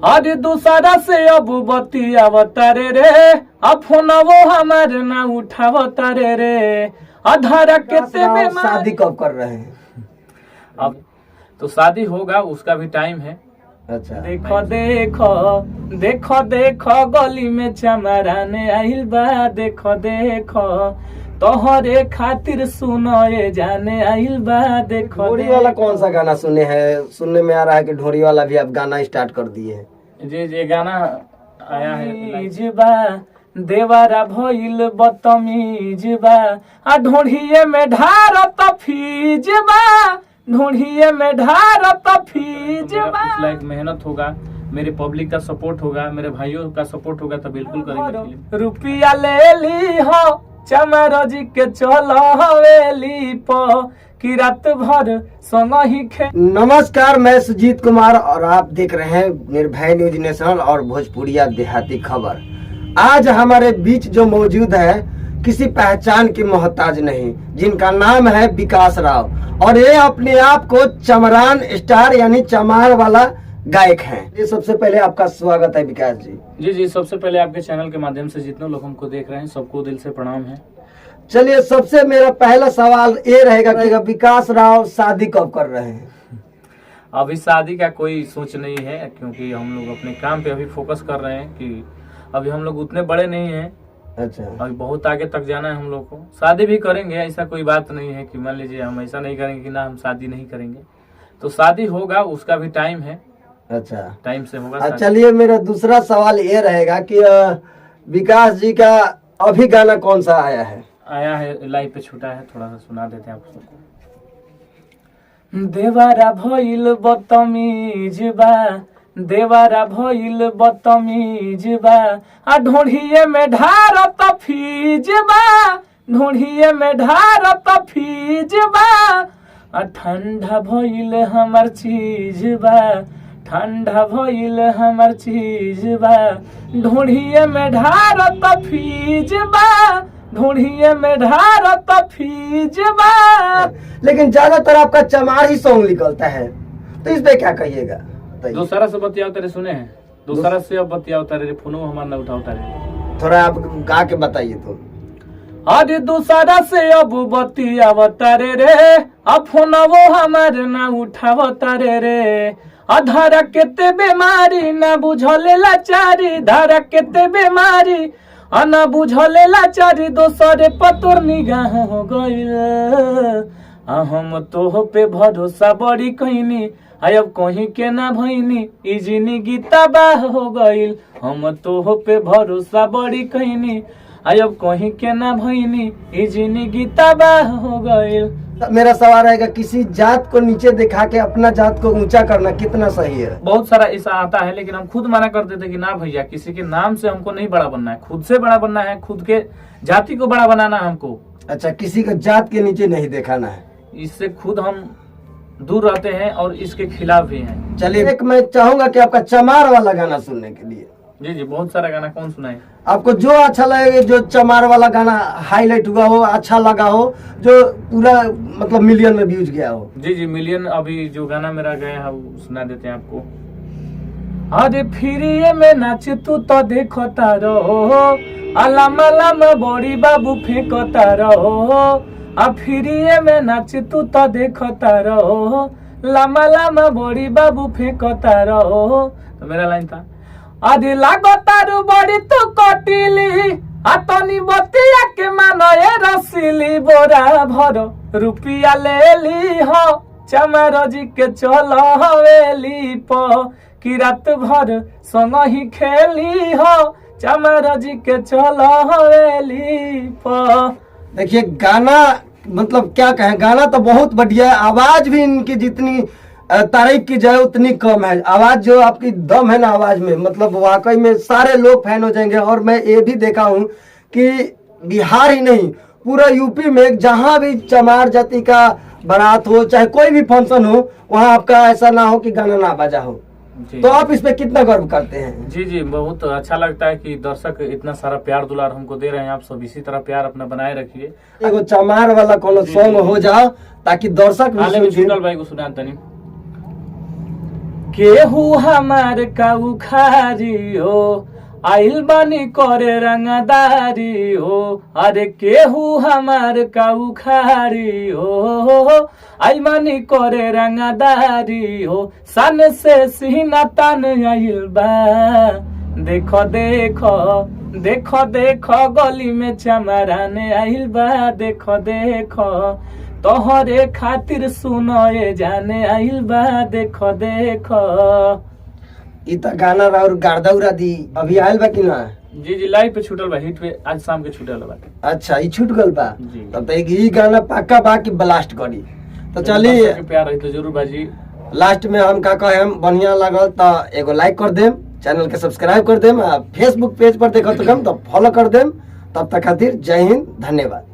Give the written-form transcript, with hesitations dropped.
अरे दूसरा से अब बतियावतारे रे, अब फोनवो हमारे ना उठावतारे रे, अधारा केते में शादी कब कर रहे हैं? अब तो शादी होगा, उसका भी टाइम है। अच्छा, देखो देखो देखो देखो गली में चमराने आइल बा, देखो देखो तोहरे खातिर सुनो ये जाने आइल बा, देखो ढोरी वाला कौन सा गाना सुने हैं? सुनने में आ रहा है कि ढोरी वाला भी आप गाना स्टार्ट कर दिए हैं। जी गाना आया है। जीबा देवारा भइल बतमीजबा, आ ढोढ़िए में ढारत फीजबा, ढोढ़िए में ढारत फीजबा। लाइक मेहनत होगा, मेरे पब्लिक का सपोर्ट होगा, मेरे भाइयों का सपोर्ट होगा तो बिल्कुल करेंगे। रुपया ले ली हो चमर जी के चलो हवेली प कि रात भर संग ही खे। नमस्कार, मैं सुजीत कुमार और आप देख रहे हैं निर्भय न्यूज नेशनल और भोजपुरिया देहाती खबर। आज हमारे बीच जो मौजूद है किसी पहचान की मोहताज नहीं, जिनका नाम है विकास राव, और ये अपने आप को चमरान स्टार यानी चमार वाला गायक हैं। ये सबसे पहले आपका स्वागत है विकास जी। जी सबसे पहले आपके चैनल के माध्यम से जितने लोग हमको देख रहे हैं सबको दिल से प्रणाम है। चलिए, सबसे मेरा पहला सवाल ये रहेगा कि विकास राव शादी कब कर रहे हैं? अभी शादी का कोई सोच नहीं है, क्योंकि हम लोग अपने काम पे अभी फोकस कर रहे हैं कि अभी हम लोग उतने बड़े नहीं हैं। अच्छा, अभी बहुत आगे तक जाना है हम लोग को। शादी भी करेंगे, ऐसा कोई बात नहीं है कि मान लीजिए हम ऐसा नहीं करेंगे कि ना हम शादी नहीं करेंगे, तो शादी होगा, उसका भी टाइम है। अच्छा, टाइम से होगा। चलिए, मेरा दूसरा सवाल ये रहेगा कि विकास जी का अभी गाना कौन सा आया है? लाइव पे छूटा है, थोड़ा सा सुना देते हैं आप सबको। देवारा भइल बतमीजबा, देवारा भइल बतमीजबा, आ ढोढ़िए में ढारत फीजबा, ढोढ़िए में ढारत फीजबा, आ ठंडा भइल हमर चीजबा, ठंडा भइल हमर चीजबा, ढोढ़िए में ढारत फीजबा, ढोढ़िए में ढारत फीजबा। लेकिन ज्यादातर आपका चमार ही सॉन्ग निकलता है, तो इस पे क्या कहिएगा? दूसरा से बतियाओ तेरे सुने हैं, दूसरा से अब बतियाओ तेरे फोनो हमारा न उठाओ तेरे। थोड़ा आप गा के बताइए तो। अरे दूसरा से अब बतियाओ तेरे रे, अब फोनवो हमारे न उठाओ तेरे रे, अधारा केते बीमारी न बुझले लाचारी, धारा केते बीमारी न बुझले लाचारी, दोसरे पतोर निगाह हो गइल, हम तो पे भरोसा बड़ी कहनी, अब कहीं के ना भईनी, ई जिंदगी तबाह हो गइल, हम तो पे भरोसा बड़ी कहनी, अब कहीं के ना भईनी, ई जिंदगी तबाह हो गइल। मेरा सवाल रहेगा, किसी जात को नीचे दिखा के अपना जात को ऊंचा करना कितना सही है? बहुत सारा ऐसा आता है, लेकिन हम खुद मना कर देते कि ना भैया, किसी के नाम से हमको नहीं बड़ा बनना है, खुद से बड़ा बनना है, खुद के जाति को बड़ा बनाना है हमको। अच्छा, किसी का जात के नीचे नहीं दिखाना है, इससे खुद हम दूर रहते हैं और इसके खिलाफ भी हैं। चलिए, एक मैं चाहूंगा कि आपका चमार वाला गाना सुनने के लिए। जी बहुत सारा गाना कौन सुनाए आपको? जो अच्छा लगे, जो चमार वाला गाना हाईलाइट हुआ हो, अच्छा लगा हो, जो पूरा मतलब मिलियन में व्यूज गया हो। जी मिलियन अभी जो गाना मेरा गया है वो सुना देते हैं आपको। अरे फिर में नाच तू तो देखो तारो, अलाम अलाम बड़ी बाबू फेंको तारो, फिर में नाच तू तो देखो तारो, लामा लामा बड़ी बाबू फेंको तारो। तो मेरा लाइन था, अरे लागो तारू बड़ी तू कटिली, आतनी बतिया के मानो ये रसीली, बोरा भरो रुपया ले ली हो चमार जी के चलो हवेली प, कि रात भर संग ही खेली हो चमार जी के चलो हवेली प। देखिए, गाना मतलब क्या कहें, गाना तो बहुत बढ़िया है, आवाज भी इनकी जितनी तारीफ की जाए उतनी कम है। आवाज जो आपकी दम है ना आवाज में, मतलब वाकई में सारे लोग फैन हो जाएंगे। और मैं ये भी देखा हूँ कि बिहार ही नहीं, पूरा यूपी में जहाँ भी चमार जाति का बारात हो, चाहे कोई भी फंक्शन हो, वहाँ आपका ऐसा ना हो कि गाना ना बजा हो। तो आप इस पे कितना गर्व करते हैं? जी बहुत अच्छा लगता है कि दर्शक इतना सारा प्यार दुलार हमको दे रहे हैं। आप सब इसी तरह प्यार अपना बनाए रखिए। एगो चमार वाला कोनो सॉन्ग हो जाओ ताकि दर्शक भाई को सुना तनी। केहू हमार का उखारी हो आइल बानी करे रंगदारी हो, अरे केहू हमार का उखारी हो आइल बानी करे रंगदारी हो, सन से सीना तान आइल बा, देखो देखो देखो देखो गली में चमरान आइल बा, देखो देखो तोहरे खातिर सुनो ये जाने आइल बा, देखो देखो। इ त गाना और गार्दा दी अभी आयल बा कि ना? जी लाइव पे छूटल बा, हिट पे आज शाम के छूटल बा। अच्छा ई छूट गल बा, जी। तब तो ई गाना पक्का बा कि ब्लास्ट करी। तो चलिए प्यार रही तो जरूर बाजी। लास्ट में हम का कहे बढ़िया लागल तो एगो लाइक कर देम, चैनल के सब्सक्राइब कर देम, फेसबुक पेज पर देखत तो फॉलो कर देम। तब तक खातिर जय हिंद, धन्यवाद।